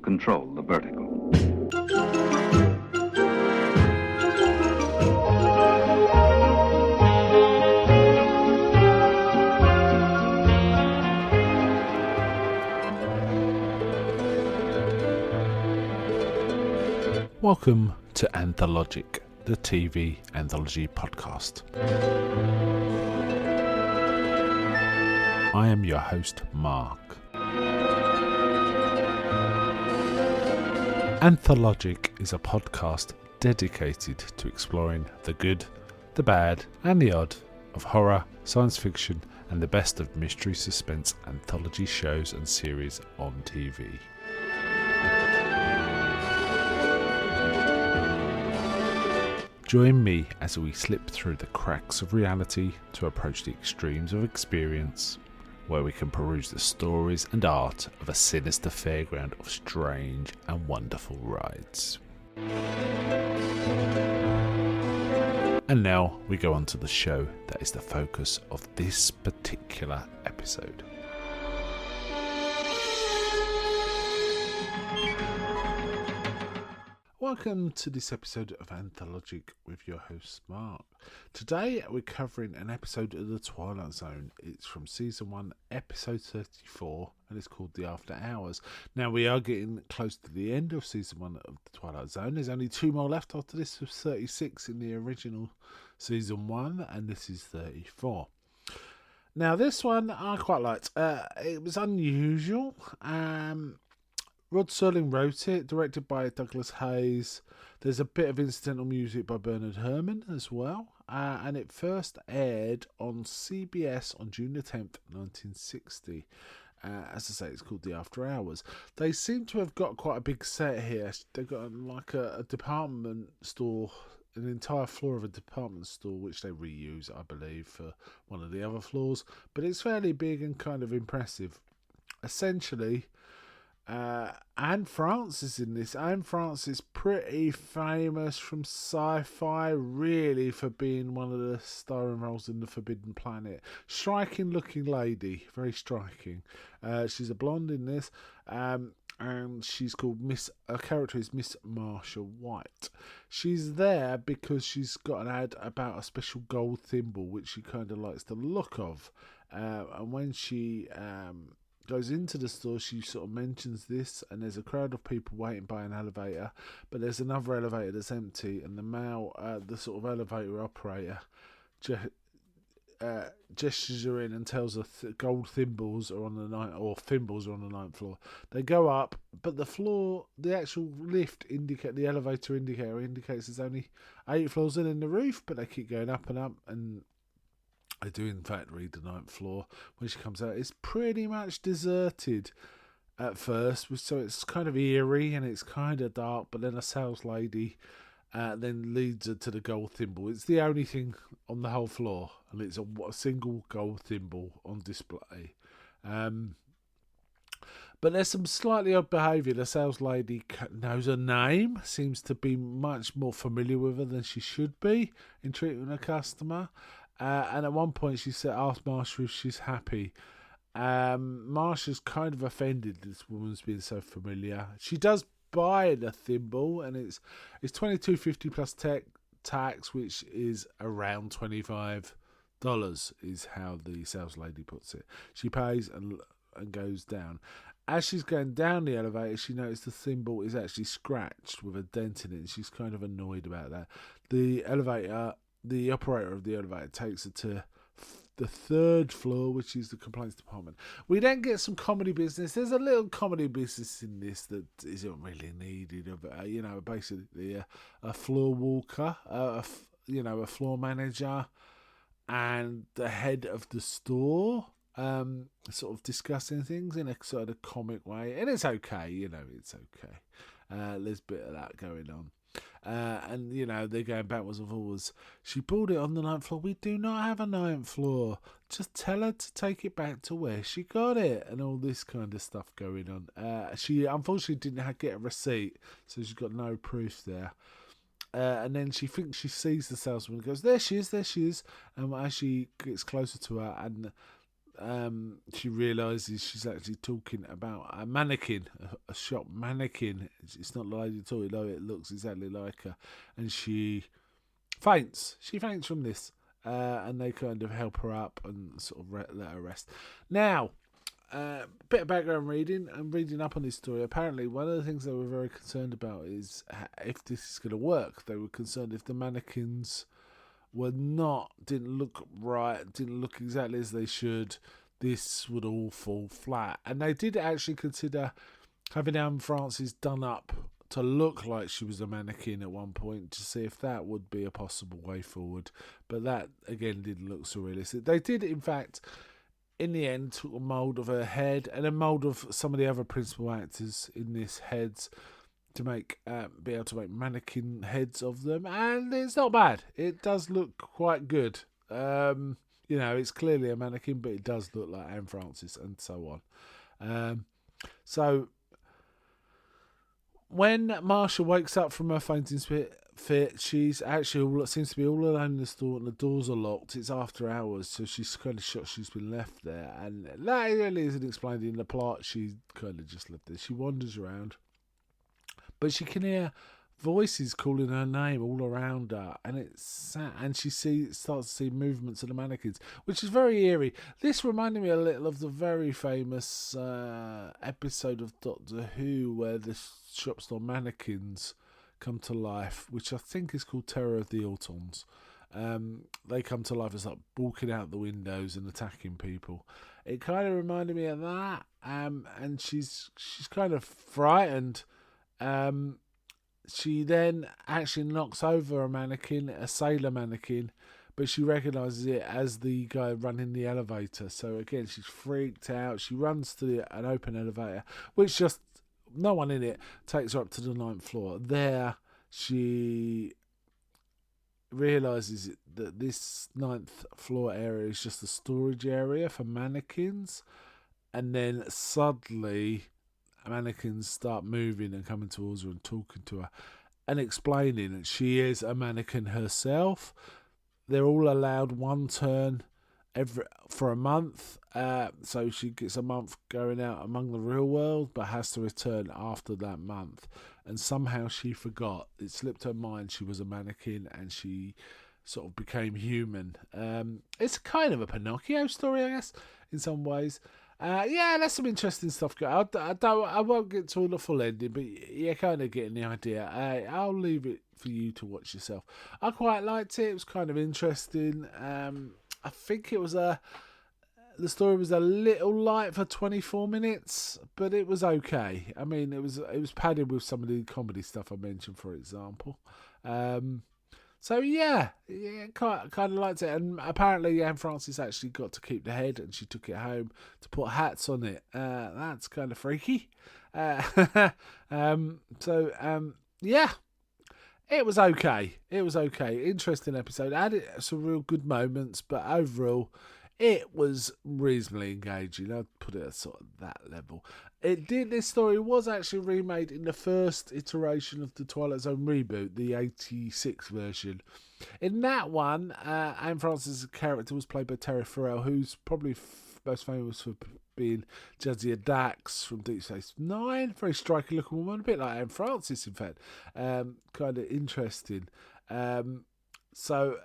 control the vertigo. Welcome to Anthologic, the TV anthology podcast. I am your host, Mark. Anthologic is a podcast dedicated to exploring the good, the bad, and the odd of horror, science fiction, and the best of mystery suspense anthology shows and series on TV. Join me as we slip through the cracks of reality to approach the extremes of experience, where we can peruse the stories and art of a sinister fairground of strange and wonderful rides. And now we go on to the show that is the focus of this particular episode. Welcome to this episode of Anthologic with your host Mark. Today we're covering an episode of the Twilight Zone. It's from season 1, episode 34, and it's called The After Hours. Now we are getting close to the end of season 1 of the Twilight Zone. There's only 2 more left after this. Was 36 in the original season 1, and this is 34. Now this one I quite liked. It was unusual. Rod Serling wrote it, directed by Douglas Hayes. There's a bit of incidental music by Bernard Herrmann as well. And it first aired on CBS on June the 10th, 1960. As I say, it's called The After Hours. They seem to have got quite a big set here. They've got like a department store, an entire floor of a department store, which they reuse, I believe, for one of the other floors. But it's fairly big and kind of impressive. Essentially, Anne France is in this. Anne France is pretty famous from sci-fi, really, for being one of the starring roles in The Forbidden Planet. Striking looking lady, very striking. She's a blonde in this, and she's called her character is Miss Marcia White. She's there because she's got an ad about a special gold thimble, which she kind of likes the look of. And when she goes into the store, she sort of mentions this, and there's a crowd of people waiting by an elevator, but there's another elevator that's empty, and the sort of elevator operator gestures her in and tells her gold thimbles are on the thimbles are on the 9th floor. They go up, but the actual the elevator indicator indicates there's only 8 floors in the roof, but they keep going up and up, and I do in fact read the 9th floor. When she comes out, it's pretty much deserted at first, so it's kind of eerie and it's kind of dark, but then a sales lady then leads her to the gold thimble. It's the only thing on the whole floor, and it's a single gold thimble on display. But there's some slightly odd behaviour. The sales lady knows her name, seems to be much more familiar with her than she should be in treating a customer. And at one point she asked Marsha if she's happy. Marsha's kind of offended this woman's being so familiar. She does buy the thimble, and it's $22.50 plus tax, which is around $25 is how the sales lady puts it. She pays and goes down. As she's going down the elevator, she noticed the thimble is actually scratched with a dent in it, and she's kind of annoyed about that. The operator of the elevator takes her to the 3rd floor, which is the complaints department. We then get some comedy business. There's a little comedy business in this that isn't really needed. Basically a floor walker, a floor manager, and the head of the store, sort of discussing things in a sort of comic way, and it's okay. It's okay. There's a bit of that going on. And they're going backwards and forwards. She bought it on the 9th floor. We do not have a 9th floor. Just tell her to take it back to where she got it, and all this kind of stuff going on. She unfortunately didn't get a receipt, so she's got no proof there. And then she thinks she sees the salesman and goes, there she is. And as she gets closer to her, and she realises she's actually talking about a mannequin, a shop mannequin. It's not the lady at all, though it looks exactly like her. And she faints. She faints from this. And they kind of help her up and sort of let her rest. Now, bit of background reading and reading up on this story. Apparently, one of the things they were very concerned about is if this is going to work. They were concerned if the mannequins didn't look right, didn't look exactly as they should, this would all fall flat. And they did actually consider having Anne Francis done up to look like she was a mannequin at one point to see if that would be a possible way forward. But that, again, didn't look so realistic. They did, in fact, in the end, took a mould of her head and a mould of some of the other principal actors in this heads to be able to make mannequin heads of them, and it's not bad. It does look quite good. It's clearly a mannequin, but it does look like Anne Francis and so on. So when Marsha wakes up from her fainting fit, she's actually seems to be all alone in the store, and the doors are locked. It's after hours, so she's kind of shocked she's been left there, and that really isn't explained in the plot. She's kind of just left there. She wanders around, but she can hear voices calling her name all around her, and she starts to see movements of the mannequins, which is very eerie. This reminded me a little of the very famous episode of Doctor Who where the shop store mannequins come to life, which I think is called Terror of the Autons. They come to life as like walking out the windows and attacking people. It kind of reminded me of that, and she's kind of frightened. She then actually knocks over a sailor mannequin, but she recognises it as the guy running the elevator. So again, she's freaked out. She runs to an open elevator, which just no one in it, takes her up to the 9th floor. There, she realises that this 9th floor area is just a storage area for mannequins, and then suddenly mannequins start moving and coming towards her and talking to her and explaining that she is a mannequin herself. They're all allowed one turn for a month, so she gets a month going out among the real world, but has to return after that month. And somehow she forgot. It slipped her mind she was a mannequin, and she sort of became human. It's kind of a Pinocchio story, I guess, in some ways. There's some interesting stuff. I won't get to the full ending, but you're kind of getting the idea. I'll leave it for you to watch yourself. I quite liked it. It was kind of interesting. I think the story was a little light for 24 minutes, but it was okay. I mean, it was padded with some of the comedy stuff I mentioned, for example. So kind of liked it. And apparently Anne Francis actually got to keep the head, and she took it home to put hats on it. That's kind of freaky. It was okay. Interesting episode. Had some real good moments, but overall, it was reasonably engaging. I'd put it at sort of that level. This story was actually remade in the first iteration of the Twilight Zone reboot, the 86 version. In that one, Anne Francis' character was played by Terry Farrell, who's probably most famous for being Jadzia Dax from Deep Space Nine. Very striking looking woman, a bit like Anne Francis, in fact. Kind of interesting. So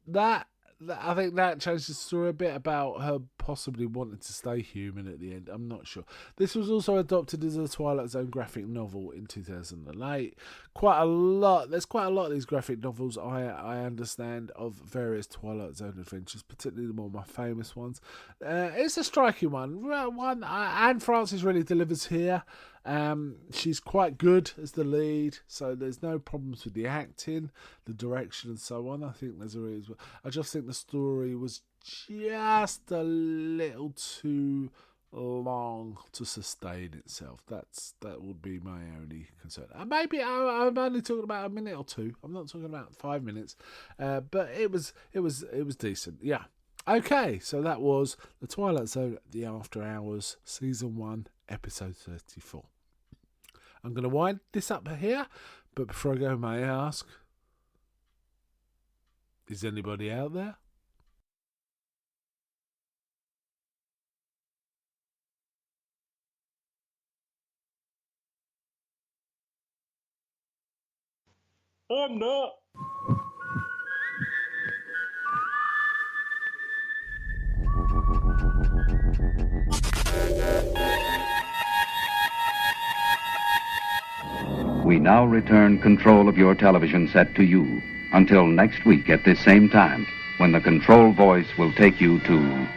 that I think that changed the story a bit about her possibly wanting to stay human at the end. I'm not sure. This was also adopted as a Twilight Zone graphic novel in 2008. There's quite a lot of these graphic novels I understand of various Twilight Zone adventures, particularly the more my famous ones. It's a striking one. Anne Francis really delivers here. She's quite good as the lead, so there's no problems with the acting, the direction, and so on. I think there's a reason. I just think the story was just a little too long to sustain itself. That would be my only concern. Maybe I'm only talking about a minute or two. I'm not talking about 5 minutes, but it was decent. Yeah. Okay, so that was The Twilight Zone, The After Hours, Season 1, Episode 34. I'm going to wind this up here, but before I go, may I ask, is anybody out there? I'm not. We now return control of your television set to you until next week at this same time, when the control voice will take you to